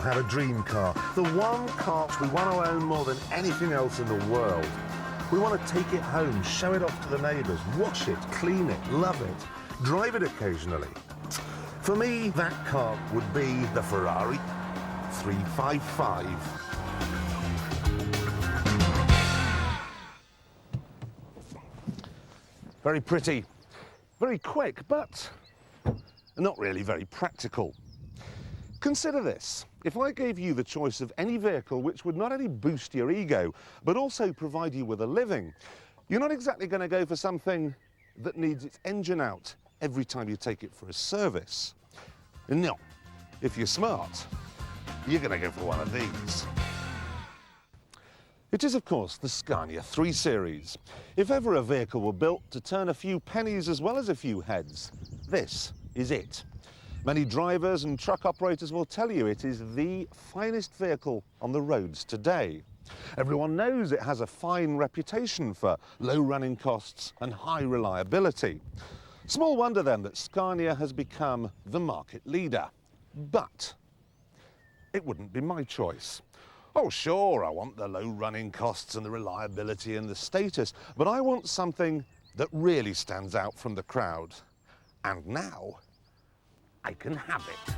have a dream car, the one car we want to own more than anything else in the world. We want to take it home, show it off to the neighbours, wash it, clean it, love it, drive it occasionally. For me, that car would be the Ferrari 355. Very pretty, very quick, but not really very practical. Consider this. If I gave you the choice of any vehicle which would not only boost your ego, but also provide you with a living, you're not exactly going to go for something that needs its engine out every time you take it for a service. No. If you're smart, you're going to go for one of these. It is, of course, the Scania 3 Series. If ever a vehicle were built to turn a few pennies as well as a few heads, this is it. Many drivers and truck operators will tell you it is the finest vehicle on the roads today. Everyone knows it has a fine reputation for low running costs and high reliability. Small wonder then that Scania has become the market leader. But it wouldn't be my choice. Oh sure, I want the low running costs and the reliability and the status, but I want something that really stands out from the crowd. And now I can have it.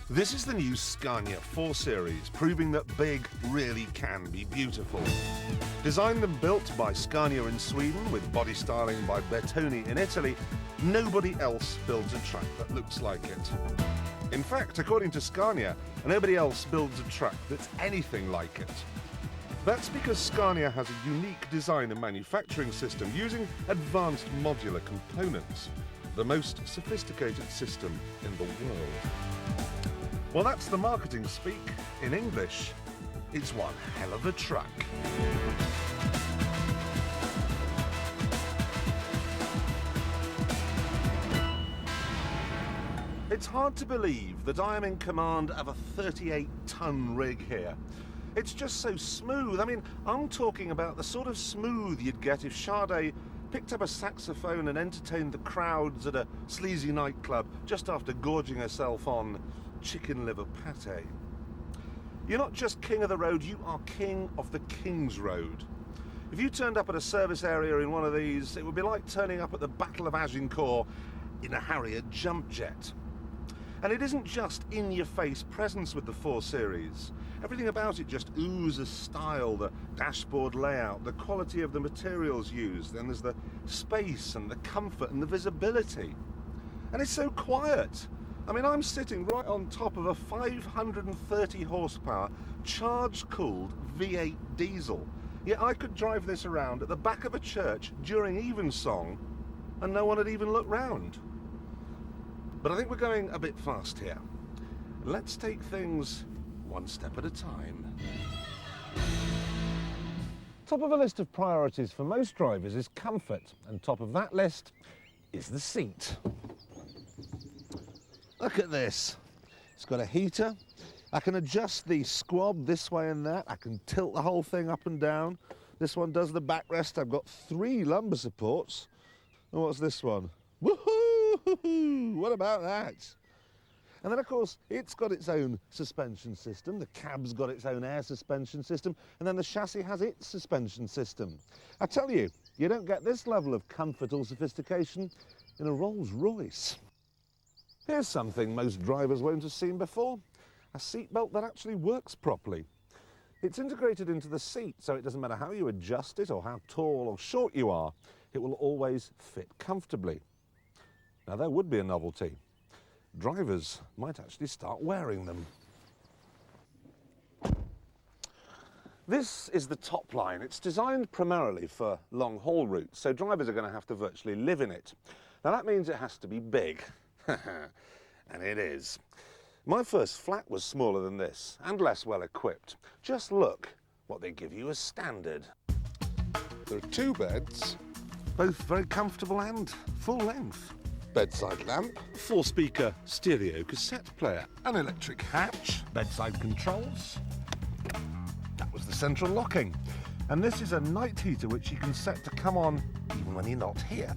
This is the new Scania 4 Series, proving that big really can be beautiful. Designed and built by Scania in Sweden, with body styling by Bertoni in Italy, nobody else builds a truck that looks like it. In fact, according to Scania, nobody else builds a truck that's anything like it. That's because Scania has a unique design and manufacturing system using advanced modular components, the most sophisticated system in the world. Well, that's the marketing speak. In English, it's one hell of a truck. It's hard to believe that I am in command of a 38-ton rig here. It's just so smooth. I mean, I'm talking about the sort of smooth you'd get if Sade picked up a saxophone and entertained the crowds at a sleazy nightclub just after gorging herself on chicken liver pate. You're not just king of the road, you are king of the King's Road. If you turned up at a service area in one of these, it would be like turning up at the Battle of Agincourt in a Harrier jump jet. And it isn't just in-your-face presence with the 4 Series. Everything about it just oozes style, the dashboard layout, the quality of the materials used, then there's the space and the comfort and the visibility. And it's so quiet. I mean, I'm sitting right on top of a 530 horsepower charge-cooled V8 diesel. Yet I could drive this around at the back of a church during evensong and no one would even look round. But I think we're going a bit fast here. Let's take things one step at a time. Top of a list of priorities for most drivers is comfort, and top of that list is the seat. Look at this. It's got a heater. I can adjust the squab this way and that. I can tilt the whole thing up and down. This one does the backrest. I've got 3 lumbar supports. And what's this one? Woohoo! What about that? And then, of course, it's got its own suspension system. The cab's got its own air suspension system. And then the chassis has its suspension system. I tell you, you don't get this level of comfort or sophistication in a Rolls Royce. Here's something most drivers won't have seen before. A seatbelt that actually works properly. It's integrated into the seat, so it doesn't matter how you adjust it or how tall or short you are, it will always fit comfortably. Now, there would be a novelty. Drivers might actually start wearing them. This is the top line. It's designed primarily for long-haul routes, so drivers are going to have to virtually live in it. Now, that means it has to be big. And it is. My first flat was smaller than this and less well equipped. Just look what they give you as standard. There are 2 beds, both very comfortable and full length. Bedside lamp, 4-speaker stereo cassette player, an electric hatch, bedside controls. That was the central locking. And this is a night heater which you can set to come on even when you're not here.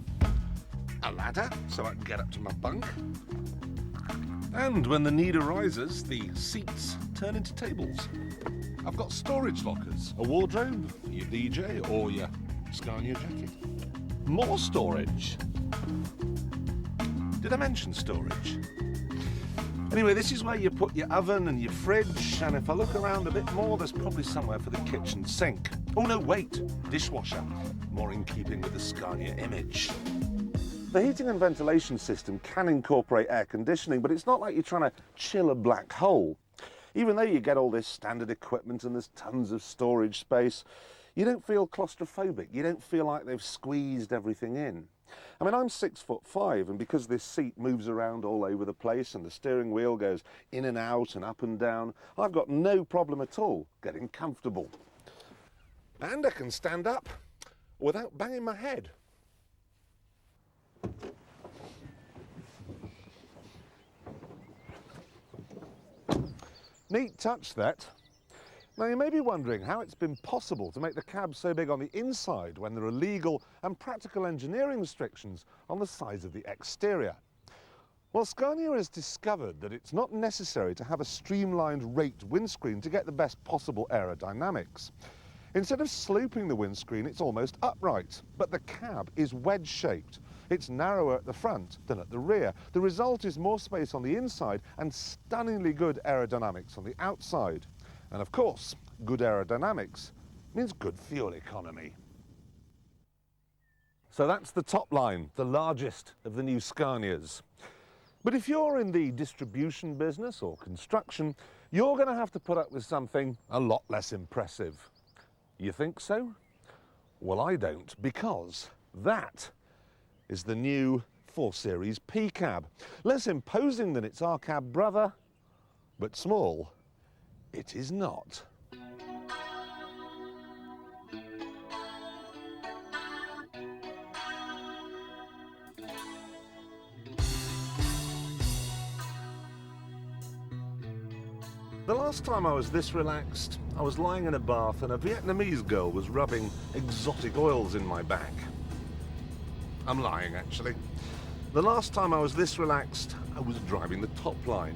A ladder so I can get up to my bunk. And when the need arises, the seats turn into tables. I've got storage lockers, a wardrobe for your DJ or your Scania jacket. More storage. Did I mention storage? Anyway, this is where you put your oven and your fridge, and if I look around a bit more, there's probably somewhere for the kitchen sink. Oh no, wait, dishwasher. More in keeping with the Scania image. The heating and ventilation system can incorporate air conditioning, but it's not like you're trying to chill a black hole. Even though you get all this standard equipment and there's tons of storage space, you don't feel claustrophobic. You don't feel like they've squeezed everything in. I mean, I'm 6'5", and because this seat moves around all over the place and the steering wheel goes in and out and up and down, I've got no problem at all getting comfortable. And I can stand up without banging my head. Neat touch, that. Now, you may be wondering how it's been possible to make the cab so big on the inside when there are legal and practical engineering restrictions on the size of the exterior. Well, Scania has discovered that it's not necessary to have a streamlined raked windscreen to get the best possible aerodynamics. Instead of sloping the windscreen, it's almost upright, but the cab is wedge-shaped. It's narrower at the front than at the rear. The result is more space on the inside and stunningly good aerodynamics on the outside. And of course, good aerodynamics means good fuel economy. So that's the top line, the largest of the new Scanias. But if you're in the distribution business or construction, you're going to have to put up with something a lot less impressive. You think so? Well, I don't, because that is the new 4 Series P cab. Less imposing than its R-cab brother, but small it is not. The last time I was this relaxed, I was lying in a bath and a Vietnamese girl was rubbing exotic oils in my back. I'm lying, actually. The last time I was this relaxed, I was driving the top line.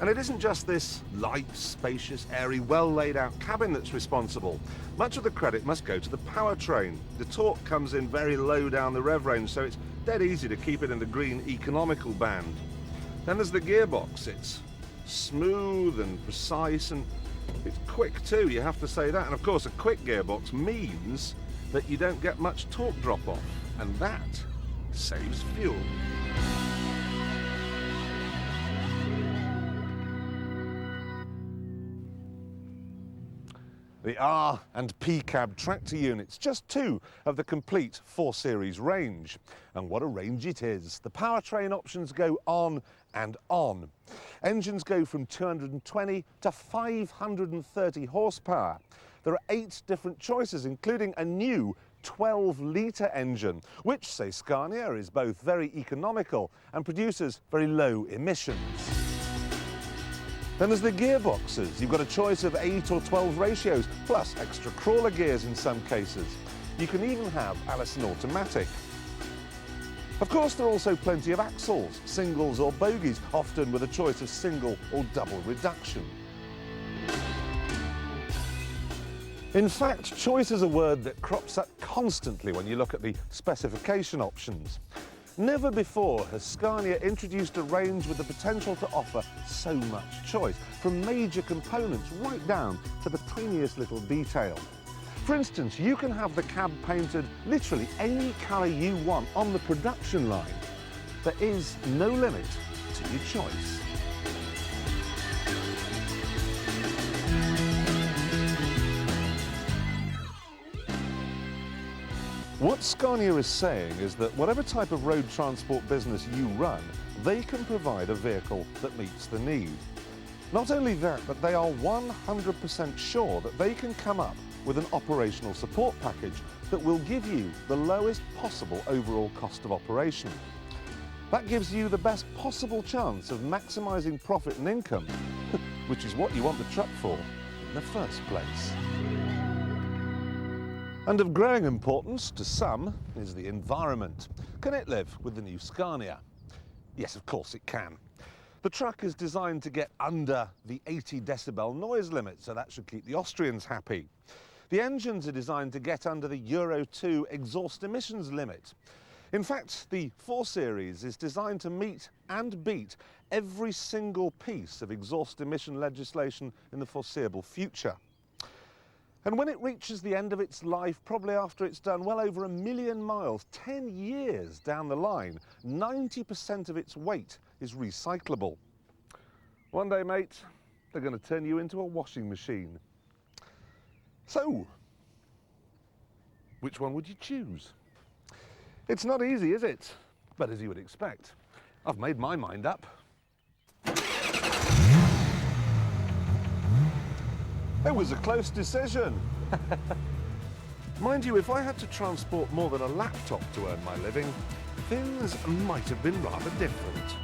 And it isn't just this light, spacious, airy, well-laid-out cabin that's responsible. Much of the credit must go to the powertrain. The torque comes in very low down the rev range, so it's dead easy to keep it in the green economical band. Then there's the gearbox. It's smooth and precise, and it's quick too, you have to say that. And of course, a quick gearbox means that you don't get much torque drop-off, and that saves fuel. The R and P cab tractor units, just 2 of the complete 4 Series range. And what a range it is. The powertrain options go on and on. Engines go from 220 to 530 horsepower. There are 8 different choices, including a new 12-litre engine, which, say Scania, is both very economical and produces very low emissions. Then there's the gearboxes. You've got a choice of 8 or 12 ratios, plus extra crawler gears in some cases. You can even have Allison automatic. Of course, there are also plenty of axles, singles or bogies, often with a choice of single or double reduction. In fact, choice is a word that crops up constantly when you look at the specification options. Never before has Scania introduced a range with the potential to offer so much choice, from major components right down to the tiniest little detail. For instance, you can have the cab painted literally any colour you want on the production line. There is no limit to your choice. What Scania is saying is that whatever type of road transport business you run, they can provide a vehicle that meets the need. Not only that, but they are 100% sure that they can come up with an operational support package that will give you the lowest possible overall cost of operation. That gives you the best possible chance of maximising profit and income, which is what you want the truck for in the first place. And of growing importance to some is the environment. Can it live with the new Scania? Yes, of course it can. The truck is designed to get under the 80 decibel noise limit, so that should keep the Austrians happy. The engines are designed to get under the Euro 2 exhaust emissions limit. In fact, the 4 Series is designed to meet and beat every single piece of exhaust emission legislation in the foreseeable future. And when it reaches the end of its life, probably after it's done well over 1 million miles, 10 years down the line, 90% of its weight is recyclable. One day, mate, they're going to turn you into a washing machine. So, which one would you choose? It's not easy, is it? But as you would expect, I've made my mind up. It was a close decision. Mind you, if I had to transport more than a laptop to earn my living, things might have been rather different.